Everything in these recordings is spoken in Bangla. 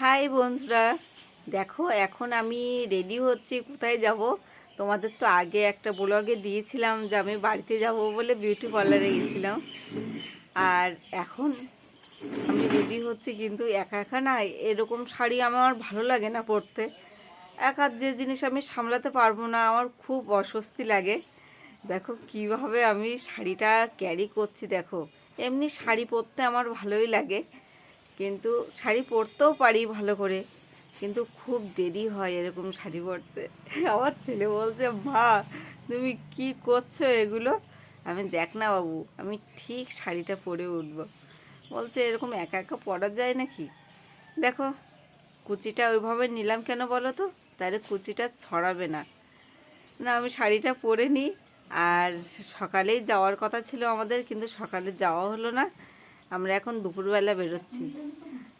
হাই বন্ধুরা, দেখো এখন আমি রেডি হচ্ছি। কোথায় যাব? তোমাদের তো আগে একটা ব্লগে দিয়েছিলাম যে আমি বাড়িতে যাব বলে বিউটি পার্লারে গেছিলাম। আর এখন আমি রেডি হচ্ছি, কিন্তু একা একা না, এরকম শাড়ি আমার ভালো লাগে না পরতে। একা যে জিনিস আমি সামলাতে পারবো না, আমার খুব অস্বস্তি লাগে। দেখো কিভাবে আমি শাড়িটা ক্যারি করছি। দেখো, এমনি শাড়ি পরতে আমার ভালোই লাগে, কিন্তু শাড়ি পরতেও পারি ভালো করে, কিন্তু খুব দেরি হয় এরকম শাড়ি পরতে। আমার ছেলে বলছে, মা তুমি কি করছো এগুলো? আমি, দেখ না বাবু, আমি ঠিক শাড়িটা পরে উঠবো। বলছে এরকম একা একা পরা যায় নাকি? দেখো, কুচিটা ওইভাবে নিলাম কেন বলো তো? তাহলে কুচিটা ছড়াবে না। না, আমি শাড়িটা পরে নিই। আর সকালেই যাওয়ার কথা ছিল আমাদের, কিন্তু সকালে যাওয়া হলো না। আমরা এখন দুপুরবেলা বেরোচ্ছি।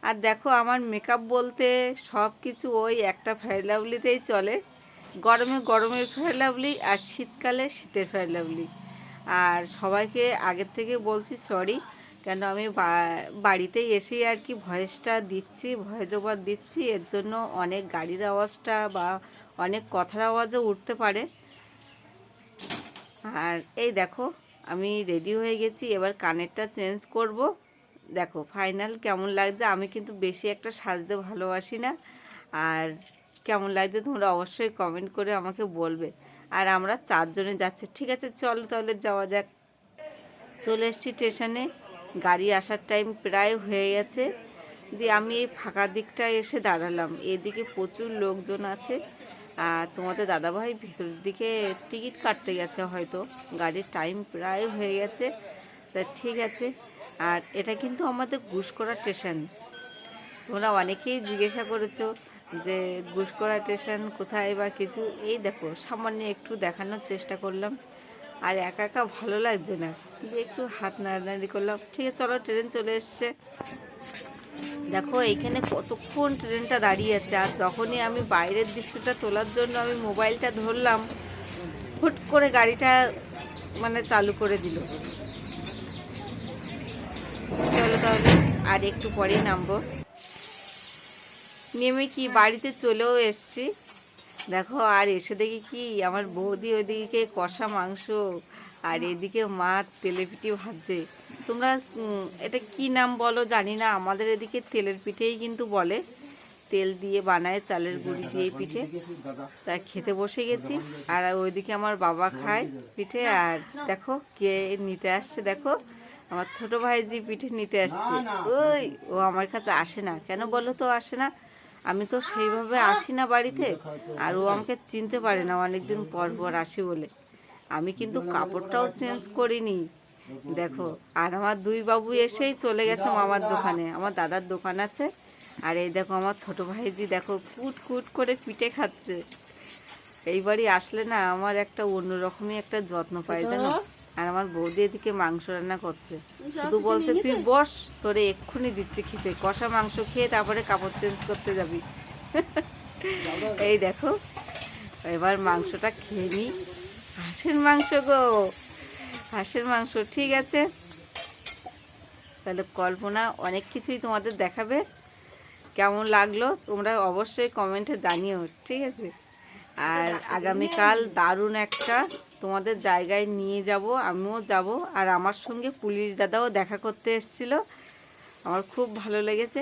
আর দেখো, আমার মেকআপ বলতে সব কিছু ওই একটা ফেয়ার লাভলিতেই চলে। গরমে গরমের ফেয়ার লাভলি, আর শীতকালে শীতের ফেয়ার লাভলি। আর সবাইকে আগের থেকে বলছি সরি, কেন আমি বাড়িতেই এসেই আর কি ভয়েসটা দিচ্ছি, ভয়েস ওভার দিচ্ছি। এর জন্য অনেক গাড়ির আওয়াজটা বা অনেক কথার আওয়াজও উঠতে পারে। আর এই দেখো, আমি রেডি হয়ে গেছি, এবার কানেরটা চেঞ্জ করব। দেখো ফাইনাল কেমন লাগছে। আমি কিন্তু বেশি একটা সাজতে ভালোবাসি না। আর কেমন লাগছে তোমরা অবশ্যই কমেন্ট করে আমাকে বলবে। আর আমরা 4 জনে যাচ্ছি। ঠিক আছে, চলো তাহলে যাওয়া যাক। চলে এসেছি স্টেশনে। গাড়ি আসার টাইম প্রায় হয়ে গেছে। দিয়ে আমি এই ফাঁকা দিকটায় এসে দাঁড়ালাম। এদিকে প্রচুর লোকজন আছে। আর তোমাদের দাদাভাই ভিতরের দিকে টিকিট কাটতে গেছে হয়তো। গাড়ির টাইম প্রায় হয়ে গেছে। তা ঠিক আছে। আর এটা কিন্তু আমাদের ঘুষকরা স্টেশন। তোমরা অনেকেই জিজ্ঞাসা করেছো যে ঘুষকরা স্টেশন কোথায় বা কিছু। এই দেখো, সামান্য একটু দেখানোর চেষ্টা করলাম। আর একা একা ভালো লাগছে না, দিয়ে একটু হাত নাড়ানাড়ি করলাম। ঠিক আছে, চলো, ট্রেন চলে এসছে। দেখো এইখানে কতক্ষণ ট্রেনটা দাঁড়িয়ে আছে। আর যখনই আমি বাইরের দৃশ্যটা তোলার জন্য আমি মোবাইলটা ধরলাম, হুট করে গাড়িটা মানে চালু করে দিল। চলো তাহলে, আর একটু পরেই নামবো। নেমে কি বাড়িতে চলেও এসছি। দেখো, আর এসে দেখি কি আমার বৌদি ওদিকে কষা মাংস, আর এদিকে মা তেলে পিঠে ভাজছে। তোমরা এটা কি নাম বলো জানি না, আমাদের এদিকে তেলের পিঠেই কিন্তু বলে। তেল দিয়ে বানায়, চালের গুঁড়ি দিয়ে পিঠে। তা খেতে বসে গেছি। আর ওইদিকে আমার বাবা খায় পিঠে। আর দেখো কে নিতে আসছে। দেখো, আমার ছোট ভাইজি পিঠে নিতে আসছে। ওই ও আমার কাছে আসে না কেন বলো তো? আসে না, আমি তো সেইভাবে আসি না বাড়িতে। আর ও আমাকে চিনতে পারে না অনেকদিন পর পর আসি বলে। আমি কিন্তু কাপড়টাও চেঞ্জ করিনি। দেখো, আর আমার দুই বাবু এসেই চলে গেছে মামার দোকানে। আমার দাদার দোকান আছে। আর এই দেখো আমার ছোট ভাইজি, দেখো কুট কুট করে পিঠে খাচ্ছে। এইবারই আসলে না আমার একটা অন্যরকমই একটা যত্ন পাই জানো। আর আমার বৌদি এদিকে মাংস রান্না করছে। শুধু বলছে তুই বস, তোরে এক্ষুনি দিচ্ছি খেতে। কষা মাংস খেয়ে তারপরে কাপড় চেঞ্জ করতে যাবি। এই দেখো, এবার মাংসটা খেয়ে নি। হাঁসের মাংস গো, হাঁসের মাংস। ঠিক আছে, তাহলে কল্পনা অনেক কিছুই তোমাদের দেখাবে। কেমন লাগলো তোমরা অবশ্যই কমেন্টে জানিও। ঠিক আছে, আর আগামীকাল দারুণ একটা তোমাদের জায়গায় নিয়ে যাব, আমিও যাব। আর আমার সঙ্গে পুলিশ দাদাও দেখা করতে এসেছিলো, আমার খুব ভালো লেগেছে।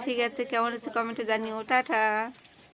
ঠিক আছে, কেমন হচ্ছে কমেন্টে জানিও। টাটা।